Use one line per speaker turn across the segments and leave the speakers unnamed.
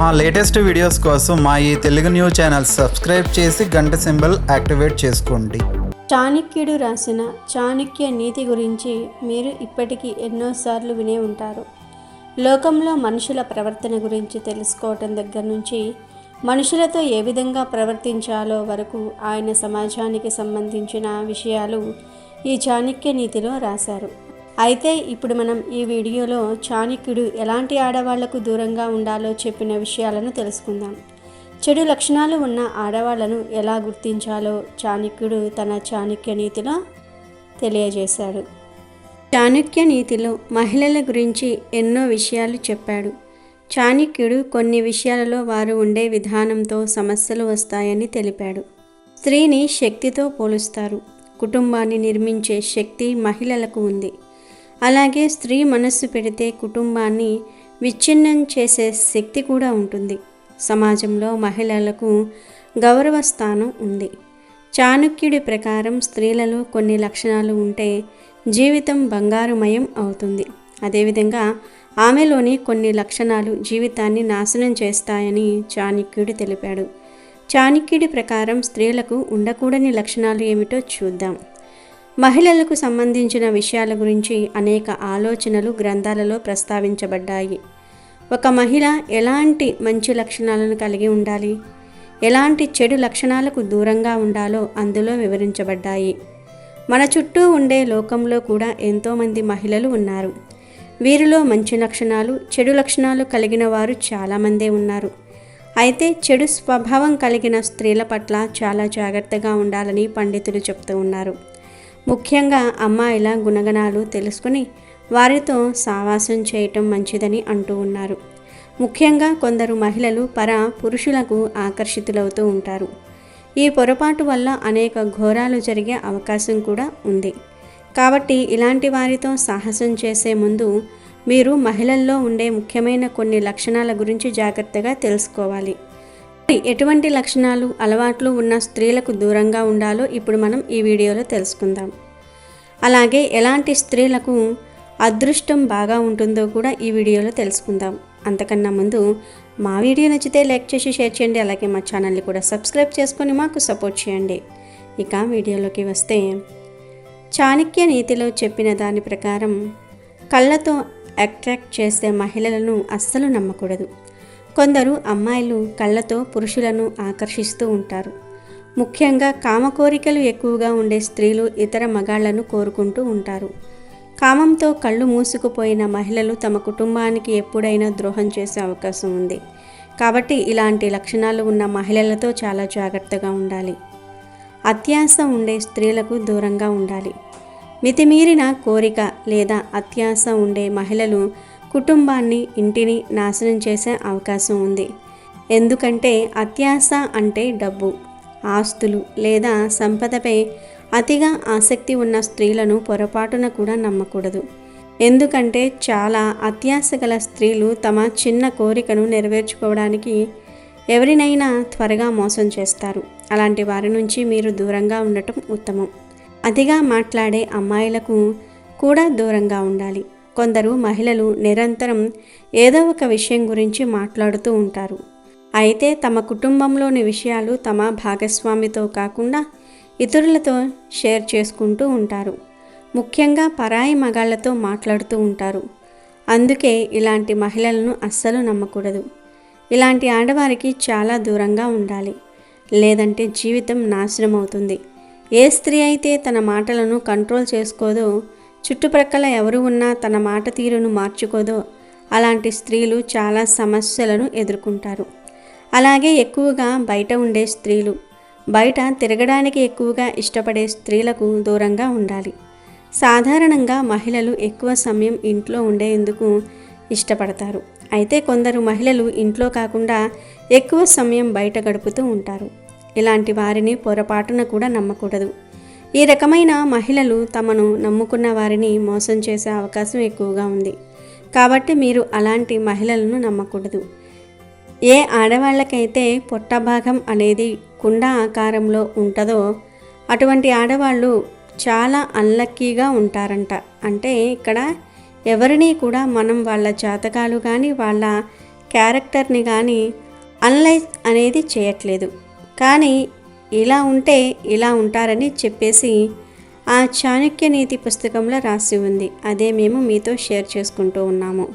మా latest videos కోసం మా ఈ తెలుగు న్యూస్ ఛానల్ సబ్స్క్రైబ్ చేసి గంట సింబల్ యాక్టివేట్ చేసుకోండి.
చాణక్యుడు రాసిన చాణక్య నీతి గురించి మీరు ఇప్పటికీ ఎన్నోసార్లు వినే ఉంటారు. లోకంలో మనుషుల ప్రవర్తన గురించి తెలుసుకోవటం దగ్గర నుంచి మనుషులతో ఏ విధంగా ప్రవర్తించాలో వరకు ఆయన సమాజానికి సంబంధించిన విషయాలు ఈ చాణక్య నీతిలో రాశారు. అయితే ఇప్పుడు మనం ఈ వీడియోలో చాణక్యుడు ఎలాంటి ఆడవాళ్లకు దూరంగా ఉండాలో చెప్పిన విషయాలను తెలుసుకుందాం. చెడు లక్షణాలు ఉన్న ఆడవాళ్లను ఎలా గుర్తించాలో చాణక్యుడు తన చాణక్య నీతిలో తెలియజేశాడు. చాణక్య నీతిలో మహిళల గురించి ఎన్నో విషయాలు చెప్పాడు. చాణక్యుడు కొన్ని విషయాలలో వారు ఉండే విధానంతో సమస్యలు వస్తాయని తెలిపాడు. స్త్రీని శక్తితో పోలుస్తారు. కుటుంబాన్ని నిర్మించే శక్తి మహిళలకు ఉంది. అలాగే స్త్రీ మనస్సు పెడితే కుటుంబాన్ని విచ్ఛిన్నం చేసే శక్తి కూడా ఉంటుంది. సమాజంలో మహిళలకు గౌరవ స్థానం ఉంది. చాణక్యుడి ప్రకారం స్త్రీలలో కొన్ని లక్షణాలు ఉంటే జీవితం బంగారుమయం అవుతుంది. అదేవిధంగా ఆమెలోని కొన్ని లక్షణాలు జీవితాన్ని నాశనం చేస్తాయని చాణక్యుడు తెలిపాడు. చాణక్యుడి ప్రకారం స్త్రీలకు ఉండకూడని లక్షణాలు ఏమిటో చూద్దాం. మహిళలకు సంబంధించిన విషయాల గురించి అనేక ఆలోచనలు గ్రంథాలలో ప్రస్తావించబడ్డాయి. ఒక మహిళ ఎలాంటి మంచి లక్షణాలను కలిగి ఉండాలి, ఎలాంటి చెడు లక్షణాలకు దూరంగా ఉండాలో అందులో వివరించబడ్డాయి. మన చుట్టూ ఉండే లోకంలో కూడా ఎంతోమంది మహిళలు ఉన్నారు. వీరిలో మంచి లక్షణాలు, చెడు లక్షణాలు కలిగిన వారు చాలామందే ఉన్నారు. అయితే చెడు స్వభావం కలిగిన స్త్రీల పట్ల చాలా జాగ్రత్తగా ఉండాలని పండితులు చెప్తూ ఉన్నారు. ముఖ్యంగా అమ్మాయిల గుణగణాలు తెలుసుకుని వారితో సావాసం చేయటం మంచిదని అంటూ ఉన్నారు. ముఖ్యంగా కొందరు మహిళలు పురుషులకు ఆకర్షితులవుతూ ఉంటారు. ఈ పొరపాటు వల్ల అనేక ఘోరాలు జరిగే అవకాశం కూడా ఉంది. కాబట్టి ఇలాంటి వారితో సాహసం చేసే ముందు మీరు మహిళల్లో ఉండే ముఖ్యమైన కొన్ని లక్షణాల గురించి జాగ్రత్తగా తెలుసుకోవాలి. ఎటువంటి లక్షణాలు, అలవాట్లు ఉన్న స్త్రీలకు దూరంగా ఉండాలో ఇప్పుడు మనం ఈ వీడియోలో తెలుసుకుందాం. అలాగే ఎలాంటి స్త్రీలకు అదృష్టం బాగా ఉంటుందో కూడా ఈ వీడియోలో తెలుసుకుందాం. అంతకన్నా ముందు మా వీడియో నచ్చితే లైక్ చేసి షేర్ చేయండి. అలాగే మా ఛానల్ని కూడా సబ్స్క్రైబ్ చేసుకొని మాకు సపోర్ట్ చేయండి. ఇక వీడియోలోకి వస్తే, చాణక్య నీతిలో చెప్పిన దాని ప్రకారం కళ్ళతో అట్రాక్ట్ చేసే మహిళలను అస్సలు నమ్మకూడదు. కొందరు అమ్మాయిలు కళ్ళతో పురుషులను ఆకర్షిస్తూ ఉంటారు. ముఖ్యంగా కామ కోరికలు ఎక్కువగా ఉండే స్త్రీలు ఇతర మగాళ్లను కోరుకుంటూ ఉంటారు. కామంతో కళ్ళు మూసుకుపోయిన మహిళలు తమ కుటుంబానికి ఎప్పుడైనా ద్రోహం చేసే అవకాశం ఉంది. కాబట్టి ఇలాంటి లక్షణాలు ఉన్న మహిళలతో చాలా జాగ్రత్తగా ఉండాలి. అత్యాశ ఉండే స్త్రీలకు దూరంగా ఉండాలి. మితిమీరిన కోరిక లేదా అత్యాశ ఉండే మహిళలు కుటుంబాన్ని, ఇంటిని నాశనం చేసే అవకాశం ఉంది. ఎందుకంటే అత్యాశ అంటే డబ్బు, ఆస్తులు లేదా సంపదపై అతిగా ఆసక్తి ఉన్న స్త్రీలను పొరపాటున కూడా నమ్మకూడదు. ఎందుకంటే చాలా అత్యాశ గల స్త్రీలు తమ చిన్న కోరికను నెరవేర్చుకోవడానికి ఎవరినైనా త్వరగా మోసం చేస్తారు. అలాంటి వారి నుంచి మీరు దూరంగా ఉండటం ఉత్తమం. అతిగా మాట్లాడే అమ్మాయిలకు కూడా దూరంగా ఉండాలి. కొందరు మహిళలు నిరంతరం ఏదో ఒక విషయం గురించి మాట్లాడుతూ ఉంటారు. అయితే తమ కుటుంబంలోని విషయాలు తమ భాగస్వామితో కాకుండా ఇతరులతో షేర్ చేసుకుంటూ ఉంటారు. ముఖ్యంగా పరాయి మగాళ్లతో మాట్లాడుతూ ఉంటారు. అందుకే ఇలాంటి మహిళలను అస్సలు నమ్మకూడదు. ఇలాంటి ఆడవారికి చాలా దూరంగా ఉండాలి. లేదంటే జీవితం నాశనం అవుతుంది. ఏ స్త్రీ అయితే తన మాటలను కంట్రోల్ చేసుకోదో, చుట్టుప్రక్కల ఎవరు ఉన్నా తన మాట తీరును మార్చుకోదో అలాంటి స్త్రీలు చాలా సమస్యలను ఎదుర్కొంటారు. అలాగే ఎక్కువగా బయట ఉండే స్త్రీలు, బయట తిరగడానికి ఎక్కువగా ఇష్టపడే స్త్రీలకు దూరంగా ఉండాలి. సాధారణంగా మహిళలు ఎక్కువ సమయం ఇంట్లో ఉండేందుకు ఇష్టపడతారు. అయితే కొందరు మహిళలు ఇంట్లో కాకుండా ఎక్కువ సమయం బయట గడుపుతూ ఉంటారు. ఇలాంటి వారిని పొరపాటున కూడా నమ్మకూడదు. ఈ రకమైన మహిళలు తమను నమ్ముకున్న వారిని మోసం చేసే అవకాశం ఎక్కువగా ఉంది. కాబట్టి మీరు అలాంటి మహిళలను నమ్మకూడదు. ఏ ఆడవాళ్ళకైతే పొట్టభాగం అనేది కుండ ఆకారంలో ఉంటుందో అటువంటి ఆడవాళ్ళు చాలా అన్లక్కీగా ఉంటారంట. అంటే ఇక్కడ ఎవరిని కూడా మనం వాళ్ళ జాతకాలు కానీ వాళ్ళ క్యారెక్టర్ని కానీ అనలైజ్ అనేది చేయట్లేదు. కానీ ఇలా ఉంటే ఇలా ఉంటారని చెప్పేసి ఆ చాణక్య నీతి పుస్తకంలో రాసి ఉంది. అదే మేము మీతో షేర్ చేసుకుంటూ ఉన్నాము.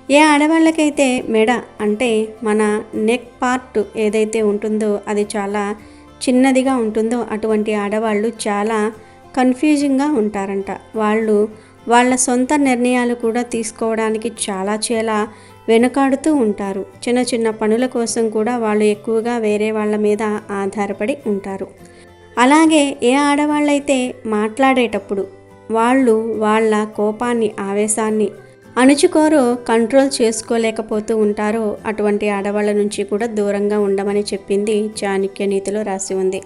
ఏ ఆడవాళ్ళకైతే మెడ అంటే మన నెక్ పార్ట్ ఏదైతే ఉంటుందో అది చాలా చిన్నదిగా ఉంటుందో అటువంటి ఆడవాళ్ళు చాలా కన్ఫ్యూజింగ్గా ఉంటారంట. వాళ్ళు వాళ్ళ సొంత నిర్ణయాలు కూడా తీసుకోవడానికి చాలా వెనుకాడుతూ ఉంటారు. చిన్న చిన్న పనుల కోసం కూడా వాళ్ళు ఎక్కువగా వేరే వాళ్ళ మీద ఆధారపడి ఉంటారు. అలాగే ఏ ఆడవాళ్ళైతే మాట్లాడేటప్పుడు వాళ్ళు వాళ్ళ కోపాన్ని ఆవేశాన్ని అణుచుకోరో కంట్రోల్ చేసుకోలేకపోతూ ఉంటారో అటువంటి ఆడవాళ్ళ నుంచి కూడా దూరంగా ఉండమని చెప్పింది చాణక్య నీతిలో రాసి ఉంది.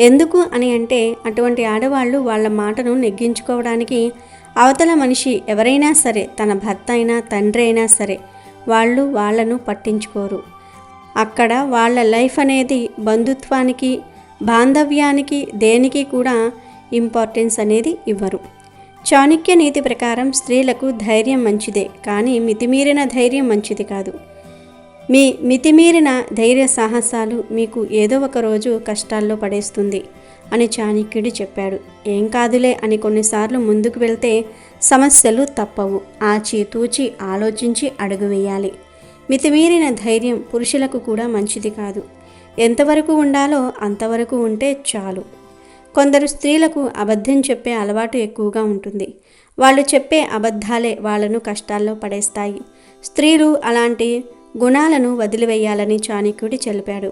ఎందుకు అని అంటే అటువంటి ఆడవాళ్ళు వాళ్ళ మాటను నెగ్గించుకోవడానికి అవతల మనిషి ఎవరైనా సరే, తన భర్త అయినా తండ్రి అయినా సరే, వాళ్ళు వాళ్ళను పట్టించుకోరు. అక్కడ వాళ్ళ లైఫ్ అనేది బంధుత్వానికి బాంధవ్యానికి దేనికి కూడా ఇంపార్టెన్స్ అనేది ఇవ్వరు. చాణక్య నీతి ప్రకారం స్త్రీలకు ధైర్యం మంచిదే, కానీ మితిమీరిన ధైర్యం మంచిది కాదు. మీ మితిమీరిన ధైర్య సాహసాలు మీకు ఏదో ఒక రోజు కష్టాల్లో పడేస్తుంది అని చాణక్యుడు చెప్పాడు. ఏం కాదులే అని కొన్నిసార్లు ముందుకు వెళ్తే సమస్యలు తప్పవు. ఆచితూచి ఆలోచించి అడుగు వేయాలి. మితిమీరిన ధైర్యం పురుషులకు కూడా మంచిది కాదు. ఎంతవరకు ఉండాలో అంతవరకు ఉంటే చాలు. కొందరు స్త్రీలకు అబద్ధం చెప్పే అలవాటు ఎక్కువగా ఉంటుంది. వాళ్ళు చెప్పే అబద్ధాలే వాళ్ళను కష్టాల్లో పడేస్తాయి. స్త్రీలు అలాంటి గుణాలను వదిలివేయాలని చాణక్యుడు తెలిపాడు.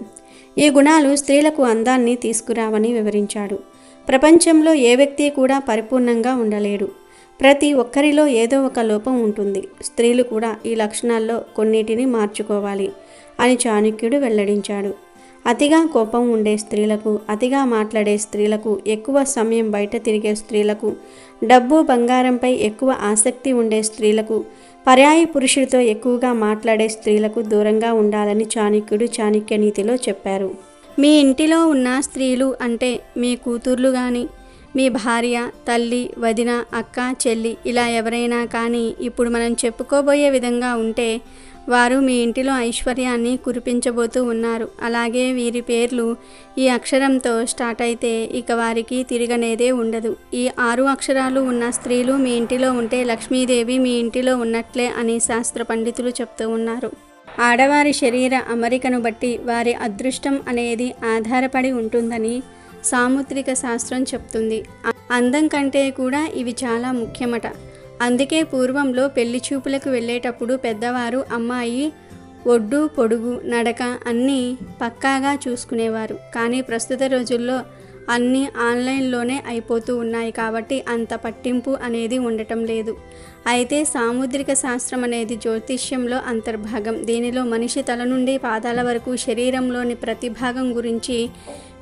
ఈ గుణాలు స్త్రీలకు అందాన్ని తీసుకురావని వివరించాడు. ప్రపంచంలో ఏ వ్యక్తి కూడా పరిపూర్ణంగా ఉండలేడు. ప్రతి ఒక్కరిలో ఏదో ఒక లోపం ఉంటుంది. స్త్రీలు కూడా ఈ లక్షణాల్లో కొన్నిటిని మార్చుకోవాలి అని చాణక్యుడు వెల్లడించాడు. అతిగా కోపం ఉండే స్త్రీలకు, అతిగా మాట్లాడే స్త్రీలకు, ఎక్కువ సమయం బయట తిరిగే స్త్రీలకు, డబ్బు బంగారంపై ఎక్కువ ఆసక్తి ఉండే స్త్రీలకు, పర్యాయ పురుషుడితో ఎక్కువగా మాట్లాడే స్త్రీలకు దూరంగా ఉండాలని చాణక్యుడు చాణక్య నీతిలో చెప్పారు. మీ ఇంటిలో ఉన్న స్త్రీలు అంటే మీ కూతుర్లు కానీ, మీ భార్య, తల్లి, వదిన, అక్క, చెల్లి ఇలా ఎవరైనా కానీ ఇప్పుడు మనం చెప్పుకోబోయే విధంగా ఉంటే వారు మీ ఇంటిలో ఐశ్వర్యాన్ని కురిపించబోతూ ఉన్నారు. అలాగే వీరి పేర్లు ఈ అక్షరంతో స్టార్ట్ అయితే ఇక వారికి తిరగనేదే ఉండదు. ఈ 6 అక్షరాలు ఉన్న స్త్రీలు మీ ఇంటిలో ఉంటే లక్ష్మీదేవి మీ ఇంటిలో ఉన్నట్లే అని శాస్త్ర పండితులు చెప్తూ ఉన్నారు. ఆడవారి శరీర అమరికను బట్టి వారి అదృష్టం అనేది ఆధారపడి ఉంటుందని సాముద్రిక శాస్త్రం చెప్తుంది. అందం కంటే కూడా ఇవి చాలా ముఖ్యమట. అందుకే పూర్వంలో పెళ్లి చూపులకు వెళ్ళేటప్పుడు పెద్దవారు అమ్మాయి ఒడ్డు పొడుగు నడక అన్నీ పక్కాగా చూసుకునేవారు. కానీ ప్రస్తుత రోజుల్లో అన్నీ ఆన్లైన్లోనే అయిపోతూ ఉన్నాయి కాబట్టి అంత పట్టింపు అనేది ఉండటం లేదు. అయితే సాముద్రిక శాస్త్రం అనేది జ్యోతిష్యంలో అంతర్భాగం. దీనిలో మనిషి తల నుండి పాదాల వరకు శరీరంలోని ప్రతి భాగం గురించి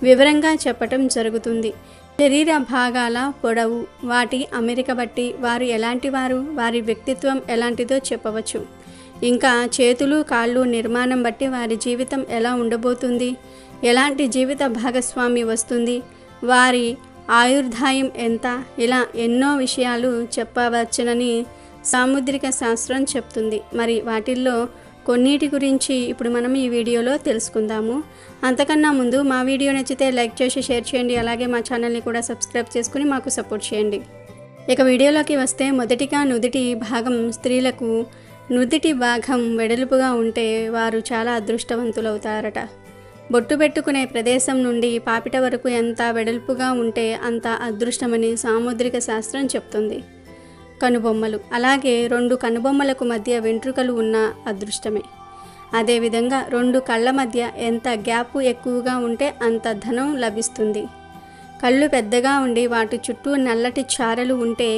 వివరంగా చెప్పటం జరుగుతుంది. శరీర భాగాల పొడవు, వాటి అమరిక బట్టి వారు ఎలాంటి వారు, వారి వ్యక్తిత్వం ఎలాంటిదో చెప్పవచ్చు. ఇంకా చేతులు కాళ్ళు నిర్మాణం బట్టి వారి జీవితం ఎలా ఉండబోతుంది, ఎలాంటి జీవిత భాగస్వామి వస్తుంది, వారి ఆయుర్దాయం ఎంత, ఇలా ఎన్నో విషయాలు చెప్పవచ్చునని సాముద్రిక శాస్త్రం చెప్తుంది. మరి వాటిల్లో కొన్నిటి గురించి ఇప్పుడు మనం ఈ వీడియోలో తెలుసుకుందాము. అంతకన్నా ముందు మా వీడియో నచ్చితే లైక్ చేసి షేర్ చేయండి. అలాగే మా ఛానల్ని కూడా సబ్స్క్రైబ్ చేసుకుని మాకు సపోర్ట్ చేయండి. ఇక వీడియోలోకి వస్తే మొదటిగా నుదిటి భాగం. స్త్రీలకు నుదిటి భాగం వెడల్పుగా ఉంటే వారు చాలా అదృష్టవంతులవుతారట. బొట్టు పెట్టుకునే ప్రదేశం నుండి పాపిట వరకు ఎంత వెడల్పుగా ఉంటే అంత అదృష్టమని సాముద్రిక శాస్త్రం చెప్తుంది. కనుబొమ్మలు, అలాగే 2 కనుబొమ్మలకు మధ్య వెంట్రుకలు ఉన్న అదృష్టమే. అదేవిధంగా 2 కళ్ళ మధ్య ఎంత గ్యాప్ ఎక్కువగా ఉంటే అంత ధనం లభిస్తుంది. కళ్ళు పెద్దగా ఉండి వాటి చుట్టూ నల్లటి చారలు ఉంటే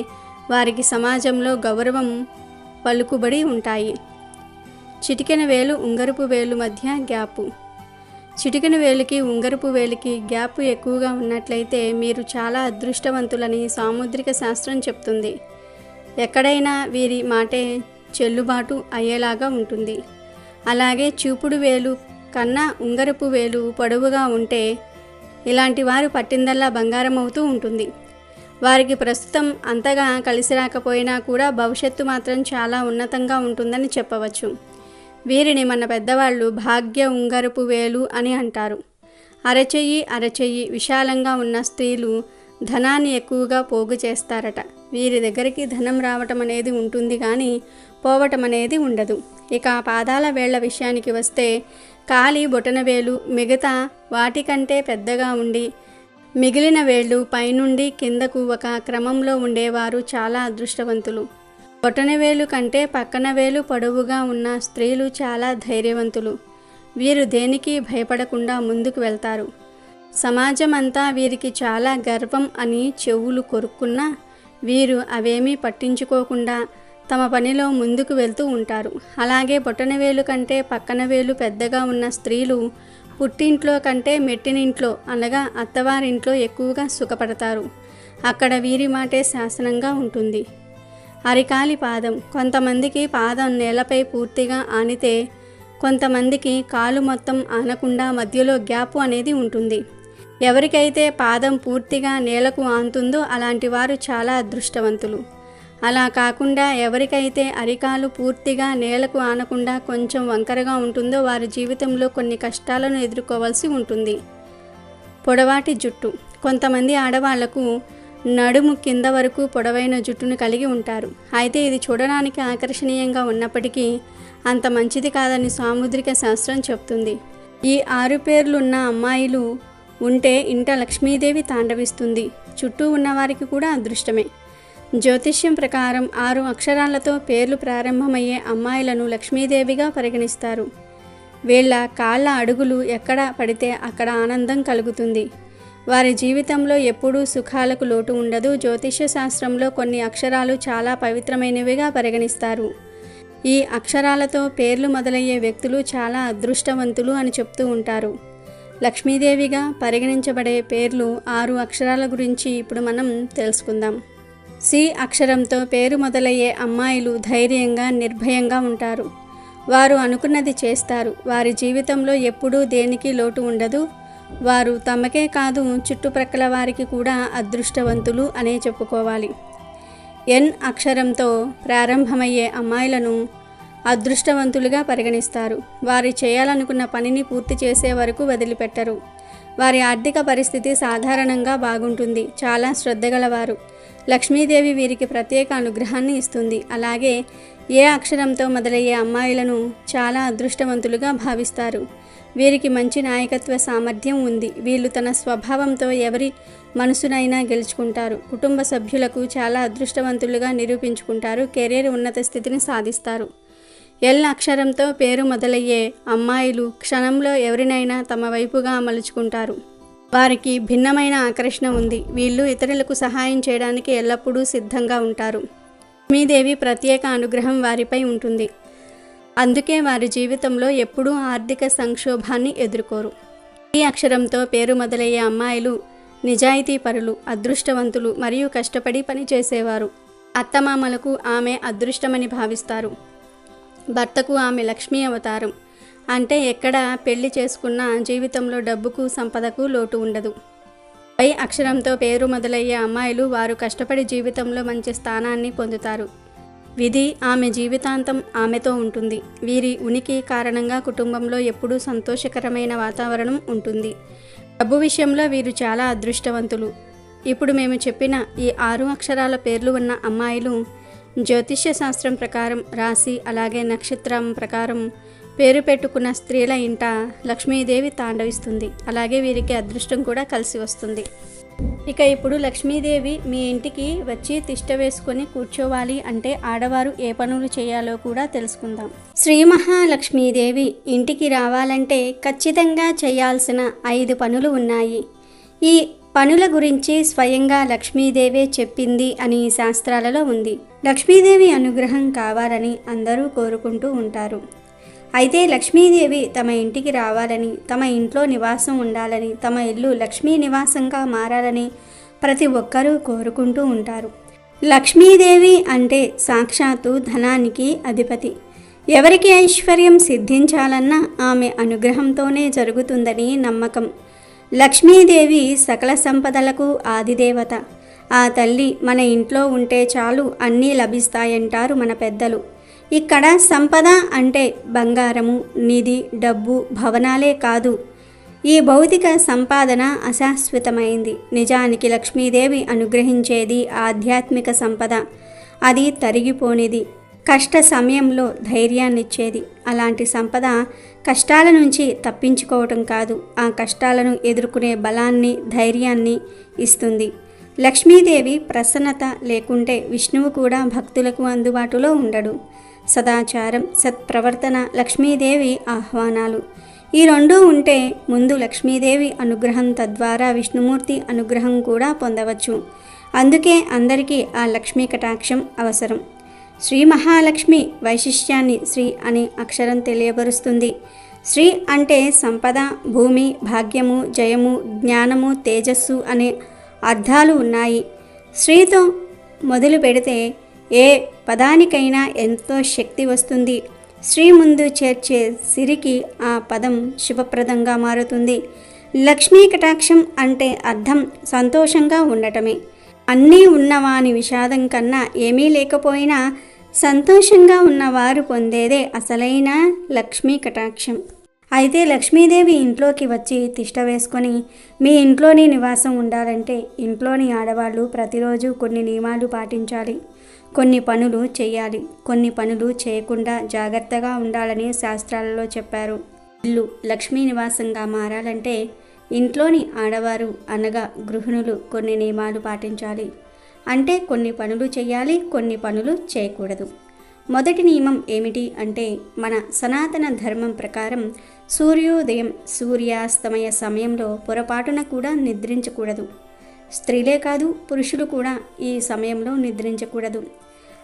వారికి సమాజంలో గౌరవం పలుకుబడి ఉంటాయి. చిటికెన వేలు ఉంగరపు వేలు మధ్య గ్యాపు. చిటికెన వేలుకి ఉంగరపు వేలికి గ్యాప్ ఎక్కువగా ఉన్నట్లయితే మీరు చాలా అదృష్టవంతులని సాముద్రిక శాస్త్రం చెప్తుంది. ఎక్కడైనా వీరి మాటే చెల్లుబాటు అయ్యేలాగా ఉంటుంది. అలాగే చూపుడు వేలు కన్నా ఉంగరపు వేలు పొడవుగా ఉంటే ఇలాంటి వారు పట్టిందల్లా బంగారం అవుతూ ఉంటుంది. వారికి ప్రస్తుతం అంతగా కలిసి రాకపోయినా కూడా భవిష్యత్తు మాత్రం చాలా ఉన్నతంగా ఉంటుందని చెప్పవచ్చు. వీరిని మన పెద్దవాళ్ళు భాగ్య ఉంగరపు వేలు అని అంటారు. అరచెయ్యి విశాలంగా ఉన్న స్త్రీలు ధనాన్ని ఎక్కువగా పోగు చేస్తారట. వీరి దగ్గరికి ధనం రావటం అనేది ఉంటుంది కానీ పోవటం అనేది ఉండదు. ఇక పాదాల వేళ్ల విషయానికి వస్తే కాలి బొటనవేలు మిగతా వాటికంటే పెద్దగా ఉండి మిగిలిన వేళ్ళు పైనుండి కిందకు ఒక క్రమంలో ఉండేవారు చాలా అదృష్టవంతులు. బొటనవేలు కంటే పక్కన వేలు పొడవుగా ఉన్న స్త్రీలు చాలా ధైర్యవంతులు. వీరు దేనికి భయపడకుండా ముందుకు వెళ్తారు. సమాజం అంతా వీరికి చాలా గర్వం అని చెవులు కొరుక్కున్నా వీరు అవేమీ పట్టించుకోకుండా తమ పనిలో ముందుకు వెళ్తూ ఉంటారు. అలాగే బొటనవేలు కంటే పక్కన వేలు పెద్దగా ఉన్న స్త్రీలు పుట్టింట్లో కంటే మెట్టినింట్లో అనగా అత్తవారింట్లో ఎక్కువగా సుఖపడతారు. అక్కడ వీరి మాటే శాసనంగా ఉంటుంది. అరికాలి పాదం. కొంతమందికి పాదం నేలపై పూర్తిగా ఆనితే కొంతమందికి కాలు మొత్తం ఆనకుండా మధ్యలో గ్యాప్ అనేది ఉంటుంది. ఎవరికైతే పాదం పూర్తిగా నేలకు ఆనుతుందో అలాంటి వారు చాలా అదృష్టవంతులు. అలా కాకుండా ఎవరికైతే అరికాలు పూర్తిగా నేలకు ఆనకుండా కొంచెం వంకరగా ఉంటుందో వారి జీవితంలో కొన్ని కష్టాలను ఎదుర్కోవాల్సి ఉంటుంది. పొడవాటి జుట్టు. కొంతమంది ఆడవాళ్లకు నడుము కింద వరకు పొడవైన జుట్టును కలిగి ఉంటారు. అయితే ఇది చూడడానికి ఆకర్షణీయంగా ఉన్నప్పటికీ అంత మంచిది కాదని సాముద్రిక శాస్త్రం చెప్తుంది. ఈ 6 పేర్లున్న అమ్మాయిలు ఉంటే ఇంట లక్ష్మీదేవి తాండవిస్తుంది. చుట్టూ ఉన్నవారికి కూడా అదృష్టమే. జ్యోతిష్యం ప్రకారం 6 అక్షరాలతో పేర్లు ప్రారంభమయ్యే అమ్మాయిలను లక్ష్మీదేవిగా పరిగణిస్తారు. వీళ్ళ కాళ్ళ అడుగులు ఎక్కడ పడితే అక్కడ ఆనందం కలుగుతుంది. వారి జీవితంలో ఎప్పుడూ సుఖాలకు లోటు ఉండదు. జ్యోతిష్య శాస్త్రంలో కొన్ని అక్షరాలు చాలా పవిత్రమైనవిగా పరిగణిస్తారు. ఈ అక్షరాలతో పేర్లు మొదలయ్యే వ్యక్తులు చాలా అదృష్టవంతులు అని చెప్తూ ఉంటారు. లక్ష్మీదేవిగా పరిగణించబడే పేర్లు 6 అక్షరాల గురించి ఇప్పుడు మనం తెలుసుకుందాం. సి అక్షరంతో పేరు మొదలయ్యే అమ్మాయిలు ధైర్యంగా నిర్భయంగా ఉంటారు. వారు అనుకున్నది చేస్తారు. వారి జీవితంలో ఎప్పుడూ దేనికి లోటు ఉండదు. వారు తమకే కాదు చుట్టుప్రక్కల వారికి కూడా అదృష్టవంతులు అనే చెప్పుకోవాలి. ఎన్ అక్షరంతో ప్రారంభమయ్యే అమ్మాయిలను అదృష్టవంతులుగా పరిగణిస్తారు. వారు చేయాలనుకున్న పనిని పూర్తి చేసే వరకు వదిలిపెట్టరు. వారి ఆర్థిక పరిస్థితి సాధారణంగా బాగుంటుంది. చాలా శ్రద్ధగలవారు. లక్ష్మీదేవి వీరికి ప్రత్యేక అనుగ్రహాన్ని ఇస్తుంది. అలాగే ఏ అక్షరంతో మొదలయ్యే అమ్మాయిలను చాలా అదృష్టవంతులుగా భావిస్తారు. వీరికి మంచి నాయకత్వ సామర్థ్యం ఉంది. వీళ్ళు తన స్వభావంతో ఎవరి మనసునైనా గెలుచుకుంటారు. కుటుంబ సభ్యులకు చాలా అదృష్టవంతులుగా నిరూపించుకుంటారు. కెరీర్ ఉన్నత స్థితిని సాధిస్తారు. ఎల్ అక్షరంతో పేరు మొదలయ్యే అమ్మాయిలు క్షణంలో ఎవరినైనా తమ వైపుగా మలుచుకుంటారు. వారికి భిన్నమైన ఆకర్షణ ఉంది. వీళ్ళు ఇతరులకు సహాయం చేయడానికి ఎల్లప్పుడూ సిద్ధంగా ఉంటారు. లక్ష్మీదేవి ప్రత్యేక అనుగ్రహం వారిపై ఉంటుంది. అందుకే వారి జీవితంలో ఎప్పుడూ ఆర్థిక సంక్షోభాన్ని ఎదుర్కోరు. ఈ అక్షరంతో పేరు మొదలయ్యే అమ్మాయిలు నిజాయితీ పరులు, అదృష్టవంతులు మరియు కష్టపడి పనిచేసేవారు. అత్తమామలకు ఆమె అదృష్టమని భావిస్తారు. భర్తకు ఆమె లక్ష్మీ అవతారం. అంటే ఎక్కడ పెళ్లి చేసుకున్న జీవితంలో డబ్బుకు సంపదకు లోటు ఉండదు. పై అక్షరంతో పేరు మొదలయ్యే అమ్మాయిలు వారు కష్టపడి జీవితంలో మంచి స్థానాన్ని పొందుతారు. విధి ఆమె జీవితాంతం ఆమెతో ఉంటుంది. వీరి ఉనికి కారణంగా కుటుంబంలో ఎప్పుడూ సంతోషకరమైన వాతావరణం ఉంటుంది. డబ్బు విషయంలో వీరు చాలా అదృష్టవంతులు. ఇప్పుడు మేము చెప్పిన ఈ 6 అక్షరాల పేర్లు ఉన్న అమ్మాయిలు జ్యోతిష్య శాస్త్రం ప్రకారం రాశి అలాగే నక్షత్రం ప్రకారం పేరు పెట్టుకున్న స్త్రీల ఇంట లక్ష్మీదేవి తాండవిస్తుంది. అలాగే వీరికి అదృష్టం కూడా కలిసి వస్తుంది. ఇక ఇప్పుడు లక్ష్మీదేవి మీ ఇంటికి వచ్చి తిష్ట వేసుకొని కూర్చోవాలి అంటే ఆడవారు ఏ పనులు చేయాలో కూడా తెలుసుకుందాం. శ్రీ మహాలక్ష్మీదేవి ఇంటికి రావాలంటే ఖచ్చితంగా చేయాల్సిన 5 పనులు ఉన్నాయి. ఈ పనుల గురించి స్వయంగా లక్ష్మీదేవే చెప్పింది అని శాస్త్రాలలో ఉంది. లక్ష్మీదేవి అనుగ్రహం కావాలని అందరూ కోరుకుంటూ ఉంటారు. అయితే లక్ష్మీదేవి తమ ఇంటికి రావాలని, తమ ఇంట్లో నివాసం ఉండాలని, తమ ఇల్లు లక్ష్మీ నివాసంగా మారాలని ప్రతి ఒక్కరూ కోరుకుంటూ ఉంటారు. లక్ష్మీదేవి అంటే సాక్షాత్తు ధనానికి అధిపతి. ఎవరికి ఐశ్వర్యం సిద్ధించాలన్నా ఆమె అనుగ్రహంతోనే జరుగుతుందని నమ్మకం. లక్ష్మీదేవి సకల సంపదలకు ఆదిదేవత. ఆ తల్లి మన ఇంట్లో ఉంటే చాలు అన్నీ లభిస్తాయంటారు మన పెద్దలు. ఇక్కడ సంపద అంటే బంగారము, నిధి, డబ్బు, భవనాలే కాదు. ఈ భౌతిక సంపాదన అశాశ్వతమైంది. నిజానికి లక్ష్మీదేవి అనుగ్రహించేది ఆధ్యాత్మిక సంపద. అది తరిగిపోనిది, కష్ట సమయంలో ధైర్యాన్నిచ్చేది. అలాంటి సంపద కష్టాల నుంచి తప్పించుకోవటం కాదు, ఆ కష్టాలను ఎదుర్కొనే బలాన్ని, ధైర్యాన్ని ఇస్తుంది. లక్ష్మీదేవి ప్రసన్నత లేకుంటే విష్ణువు కూడా భక్తులకు అందుబాటులో ఉండడు. సదాచారం, సత్ప్రవర్తన లక్ష్మీదేవి ఆహ్వానాలు. ఈ రెండూ ఉంటే ముందు లక్ష్మీదేవి అనుగ్రహం, తద్వారా విష్ణుమూర్తి అనుగ్రహం కూడా పొందవచ్చు. అందుకే అందరికీ ఆ లక్ష్మీ కటాక్షం అవసరం. శ్రీ మహాలక్ష్మి వైశిష్ట్యాన్ని శ్రీ అనే అక్షరం తెలియబరుస్తుంది. శ్రీ అంటే సంపద, భూమి, భాగ్యము, జయము, జ్ఞానము, తేజస్సు అనే అర్థాలు ఉన్నాయి. శ్రీతో మొదలు పెడితే ఏ పదానికైనా ఎంతో శక్తి వస్తుంది. శ్రీ ముందు చేర్చే సిరికి ఆ పదం శుభప్రదంగా మారుతుంది. లక్ష్మీ కటాక్షం అంటే అర్థం సంతోషంగా ఉండటమే. అన్నీ ఉన్నవాని విషాదం కన్నా ఏమీ లేకపోయినా సంతోషంగా ఉన్నవారు పొందేదే అసలైన లక్ష్మీ కటాక్షం. అయితే లక్ష్మీదేవి ఇంట్లోకి వచ్చి తిష్ట వేసుకొని మీ ఇంట్లోని నివాసం ఉండాలంటే ఇంట్లోని ఆడవాళ్ళు ప్రతిరోజు కొన్ని నియమాలు పాటించాలి. కొన్ని పనులు చేయాలి, కొన్ని పనులు చేయకుండా జాగ్రత్తగా ఉండాలని శాస్త్రాలలో చెప్పారు. ఇల్లు లక్ష్మీ నివాసంగా మారాలంటే ఇంట్లోని ఆడవారు అనగా గృహిణులు కొన్ని నియమాలు పాటించాలి. అంటే కొన్ని పనులు చేయాలి, కొన్ని పనులు చేయకూడదు. మొదటి నియమం ఏమిటి అంటే మన సనాతన ధర్మం ప్రకారం సూర్యోదయం, సూర్యాస్తమయ సమయంలో పొరపాటున కూడా నిద్రించకూడదు. స్త్రీలే కాదు, పురుషులు కూడా ఈ సమయంలో నిద్రించకూడదు.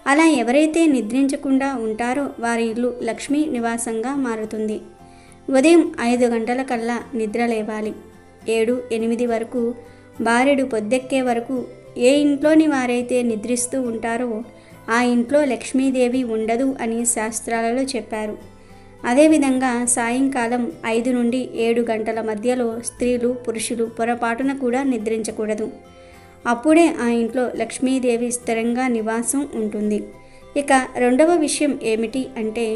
అలా ఎవరైతే నిద్రించకుండా ఉంటారో వారి ఇల్లు లక్ష్మీ నివాసంగా మారుతుంది. ఉదయం 5 గంటల కల్లా నిద్ర లేవాలి. 7-8 వరకు బారెడు పొద్దెక్కే వరకు ఏ ఇంట్లోని వారైతే నిద్రిస్తూ ఉంటారో ఆ ఇంట్లో లక్ష్మీదేవి ఉండదు అని శాస్త్రాలలో చెప్పారు. అదేవిధంగా సాయంకాలం 5 నుండి 7 గంటల మధ్యలో స్త్రీలు, పురుషులు పొరపాటున కూడా నిద్రించకూడదు. అప్పుడే ఆ ఇంట్లో లక్ష్మీదేవి స్థిరంగా నివాసం ఉంటుంది. ఇక రెండవ విషయం ఏమిటి అంటే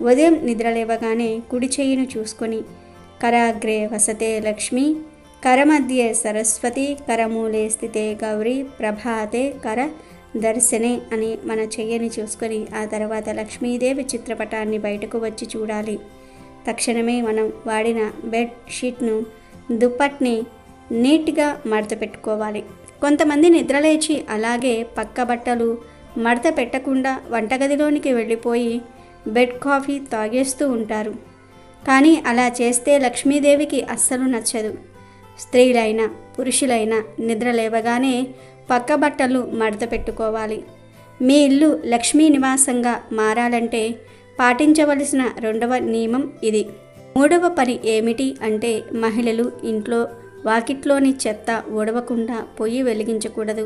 ఉదయం నిద్రలేవగానే కుడి చెయ్యిను చూసుకొని కరాగ్రే వసతే లక్ష్మి, కరమధ్యే సరస్వతి, కరమూలే స్థితే గౌరీ, ప్రభాతే కర దర్శనే అని మన చెయ్యని చూసుకొని ఆ తర్వాత లక్ష్మీదేవి చిత్రపటాన్ని బయటకు వచ్చి చూడాలి. తక్షణమే మనం వాడిన బెడ్ షీట్ను, దుప్పట్ని నీట్గా మడత పెట్టుకోవాలి. కొంతమంది నిద్రలేచి అలాగే పక్క బట్టలు మడత పెట్టకుండా వంటగదిలోనికి వెళ్ళిపోయి బెడ్ కాఫీ తాగేస్తూ ఉంటారు. కానీ అలా చేస్తే లక్ష్మీదేవికి అస్సలు నచ్చదు. స్త్రీలైనా పురుషులైనా నిద్ర లేవగానే పక్క బట్టలు మడత పెట్టుకోవాలి. మీ ఇల్లు లక్ష్మీ నివాసంగా మారాలంటే పాటించవలసిన రెండవ నియమం ఇది. మూడవ పని ఏమిటి అంటే మహిళలు ఇంట్లో వాకిట్లోని చెత్త ఊడవకుండా పొయ్యి వెలిగించకూడదు.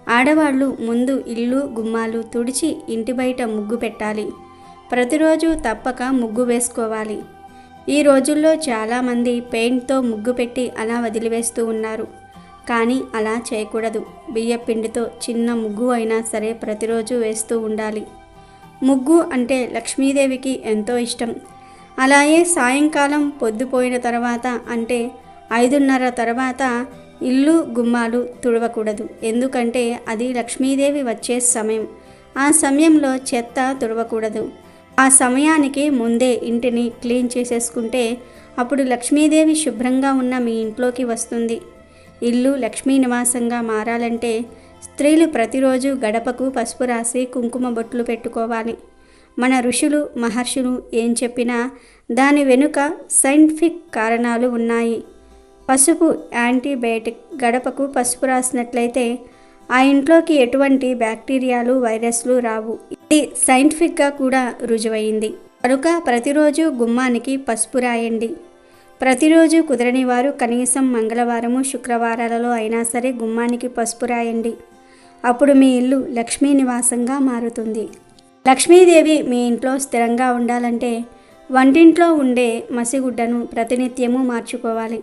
ఆడవాళ్ళు ముందు ఇల్లు గుమ్మాలు తుడిచి ఇంటి బయట ముగ్గు పెట్టాలి. ప్రతిరోజు తప్పక ముగ్గు వేసుకోవాలి. ఈ రోజుల్లో చాలామంది పెయింట్తో ముగ్గు పెట్టి అలా వదిలివేస్తూ ఉన్నారు. కానీ అలా చేయకూడదు. బియ్యపిండితో చిన్న ముగ్గు అయినా సరే ప్రతిరోజు వేస్తూ ఉండాలి. ముగ్గు అంటే లక్ష్మీదేవికి ఎంతో ఇష్టం. అలాగే సాయంకాలం పొద్దుపోయిన తర్వాత అంటే 5:30 తర్వాత ఇల్లు గుమ్మాలు తుడవకూడదు. ఎందుకంటే అది లక్ష్మీదేవి వచ్చే సమయం. ఆ సమయంలో చెత్త తుడవకూడదు. ఆ సమయానికి ముందే ఇంటిని క్లీన్ చేసేసుకుంటే అప్పుడు లక్ష్మీదేవి శుభ్రంగా ఉన్న మీ ఇంట్లోకి వస్తుంది. ఇల్లు లక్ష్మీ నివాసంగా మారాలంటే స్త్రీలు ప్రతిరోజు గడపకు పసుపు రాసి కుంకుమ బొట్లు పెట్టుకోవాలి. మన ఋషులు మహర్షులు ఏం చెప్పినా దాని వెనుక సైంటిఫిక్ కారణాలు ఉన్నాయి. పసుపు యాంటీబయాటిక్. గడపకు పసుపు రాసినట్లయితే ఆ ఇంట్లోకి ఎటువంటి బ్యాక్టీరియాలు, వైరస్లు రావు. ఇది సైంటిఫిక్గా కూడా రుజువైంది. కనుక ప్రతిరోజు గుమ్మానికి పసుపు రాయండి. ప్రతిరోజు కుదరని వారు కనీసం మంగళవారము, శుక్రవారాలలో అయినా సరే గుమ్మానికి పసుపు రాయండి. అప్పుడు మీ ఇల్లు లక్ష్మీ నివాసంగా మారుతుంది. లక్ష్మీదేవి మీ ఇంట్లో స్థిరంగా ఉండాలంటే వంటింట్లో ఉండే మసిగుడ్డను ప్రతినిత్యము మార్చుకోవాలి.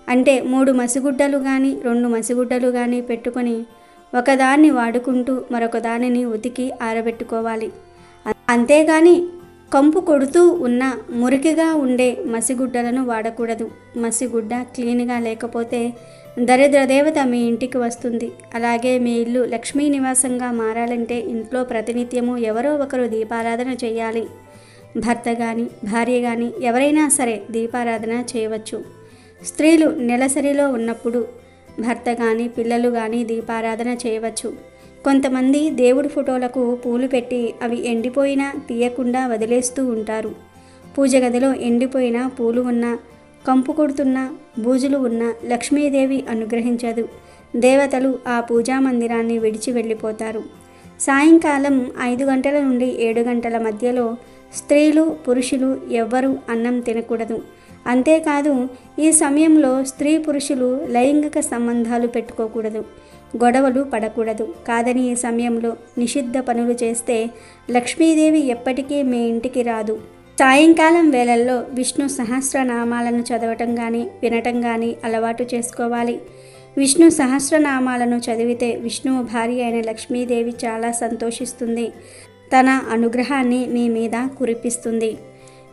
అంటే 3 మసిగుడ్డలు కానీ 2 మసిగుడ్డలు కానీ పెట్టుకొని ఒకదాన్ని వాడుకుంటూ మరొక దానిని ఉతికి ఆరబెట్టుకోవాలి. అంతేగాని కంపు కొడుతూ ఉన్న మురికిగా ఉండే మసిగుడ్డలను వాడకూడదు. మసిగుడ్డ క్లీన్గా లేకపోతే దరిద్ర దేవత మీ ఇంటికి వస్తుంది. అలాగే మీ ఇల్లు లక్ష్మీ నివాసంగా మారాలంటే ఇంట్లో ప్రతినిత్యము ఎవరో ఒకరు దీపారాధన చేయాలి. భర్త కానీ భార్య కానీ ఎవరైనా సరే దీపారాధన చేయవచ్చు. స్త్రీలు నెలసరిలో ఉన్నప్పుడు భర్త కానీ పిల్లలు కానీ దీపారాధన చేయవచ్చు. కొంతమంది దేవుడి ఫోటోలకు పూలు పెట్టి అవి ఎండిపోయినా తీయకుండా వదిలేస్తూ ఉంటారు. పూజ గదిలో ఎండిపోయిన పూలు ఉన్నా, కంపు కొడుతున్న బూజులు ఉన్న లక్ష్మీదేవి అనుగ్రహించదు. దేవతలు ఆ పూజా మందిరాన్ని విడిచి వెళ్ళిపోతారు. సాయంకాలం 5 గంటల నుండి 7 గంటల మధ్యలో స్త్రీలు పురుషులు ఎవ్వరూ అన్నం తినకూడదు. అంతేకాదు ఈ సమయంలో స్త్రీ పురుషులు లైంగిక సంబంధాలు పెట్టుకోకూడదు. గొడవలు పడకూడదు. కాదని ఈ సమయంలో నిషిద్ధ పనులు చేస్తే లక్ష్మీదేవి ఎప్పటికీ మీ ఇంటికి రాదు. సాయంకాలం వేళల్లో విష్ణు సహస్రనామాలను చదవటం కానీ వినటం కానీ అలవాటు చేసుకోవాలి. విష్ణు సహస్రనామాలను చదివితే విష్ణువు భార్య అయిన లక్ష్మీదేవి చాలా సంతోషిస్తుంది. తన అనుగ్రహాన్ని మీ మీద కురిపిస్తుంది.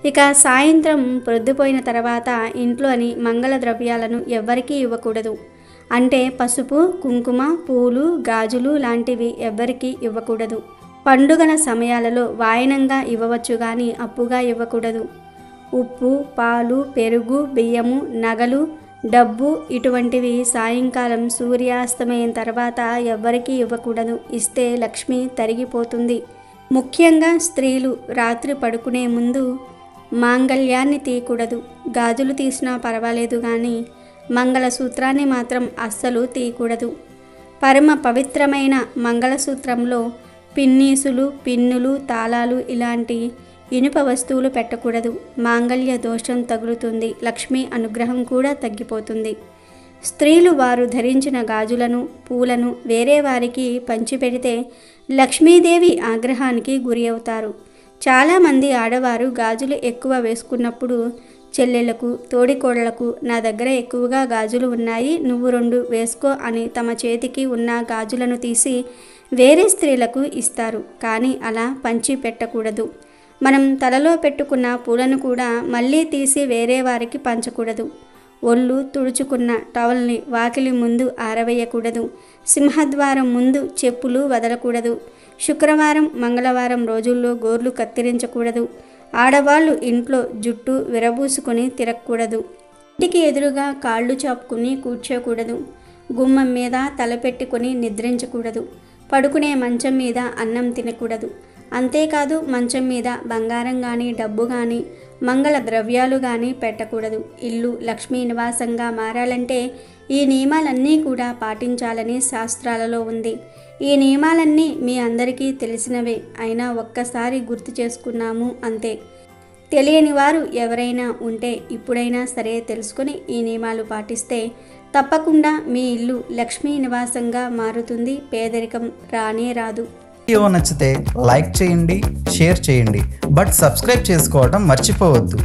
ఇక సాయంత్రం ప్రొద్దుపోయిన తర్వాత ఇంట్లోని మంగళ ద్రవ్యాలను ఎవ్వరికీ ఇవ్వకూడదు. అంటే పసుపు, కుంకుమ, పూలు, గాజులు లాంటివి ఎవ్వరికీ ఇవ్వకూడదు. పండుగల సమయాలలో వాయనంగా ఇవ్వవచ్చు కానీ అప్పుగా ఇవ్వకూడదు. ఉప్పు, పాలు, పెరుగు, బియ్యము, నగలు, డబ్బు ఇటువంటివి సాయంకాలం సూర్యాస్తమయం తర్వాత ఎవ్వరికీ ఇవ్వకూడదు. ఇస్తే లక్ష్మి తరిగిపోతుంది. ముఖ్యంగా స్త్రీలు రాత్రి పడుకునే ముందు మాంగళ్యాన్ని తీయకూడదు. గాజులు తీసినా పర్వాలేదు కానీ మంగళసూత్రాన్ని మాత్రం అస్సలు తీయకూడదు. పరమ పవిత్రమైన మంగళసూత్రంలో పిన్నీసులు, పిన్నులు, తాళాలు ఇలాంటి ఇనుప వస్తువులు పెట్టకూడదు. మాంగళ్య దోషం తగులుతుంది. లక్ష్మీ అనుగ్రహం కూడా తగ్గిపోతుంది. స్త్రీలు వారు ధరించిన గాజులను, పూలను వేరే వారికి పంచిపెడితే లక్ష్మీదేవి ఆగ్రహానికి గురి అవుతారు. చాలామంది ఆడవారు గాజులు ఎక్కువ వేసుకున్నప్పుడు చెల్లెళ్లకు, తోడికోడళ్లకు నా దగ్గర ఎక్కువగా గాజులు ఉన్నాయి, నువ్వు 2 వేసుకో అని తమ చేతికి ఉన్న గాజులను తీసి వేరే స్త్రీలకు ఇస్తారు. కానీ అలా పంచి పెట్టకూడదు. మనం తలలో పెట్టుకున్న పూలను కూడా మళ్ళీ తీసి వేరే వారికి పంచకూడదు. ఒళ్ళు తుడుచుకున్న టవల్ని వాకిలి ముందు ఆరవేయకూడదు. సింహద్వారం ముందు చెప్పులు వదలకూడదు. శుక్రవారం, మంగళవారం రోజుల్లో గోర్లు కత్తిరించకూడదు. ఆడవాళ్ళు ఇంట్లో జుట్టు విరబూసుకొని తిరగకూడదు. ఇంటికి ఎదురుగా కాళ్ళు చాపుకుని కూర్చోకూడదు. గుమ్మం మీద తలపెట్టుకొని నిద్రించకూడదు. పడుకునే మంచం మీద అన్నం తినకూడదు. అంతేకాదు మంచం మీద బంగారం కానీ, డబ్బు కానీ, మంగళ ద్రవ్యాలు కానీ పెట్టకూడదు. ఇల్లు లక్ష్మీ నివాసంగా మారాలంటే ఈ నియమాలన్నీ కూడా పాటించాలని శాస్త్రాలలో ఉంది. ఈ నియమాలన్నీ మీ అందరికీ తెలిసినవే, అయినా ఒక్కసారి గుర్తు చేసుకున్నాము అంతే. తెలియని వారు ఎవరైనా ఉంటే ఇప్పుడైనా సరే తెలుసుకొని ఈ నియమాలు పాటిస్తే తప్పకుండా మీ ఇల్లు లక్ష్మీ నివాసంగా మారుతుంది. పేదరికం రానే రాదు.
వీడియో నచ్చితే లైక్ చేయండి, షేర్ చేయండి, బట్ సబ్స్క్రైబ్ చేసుకోవడం మర్చిపోవద్దు.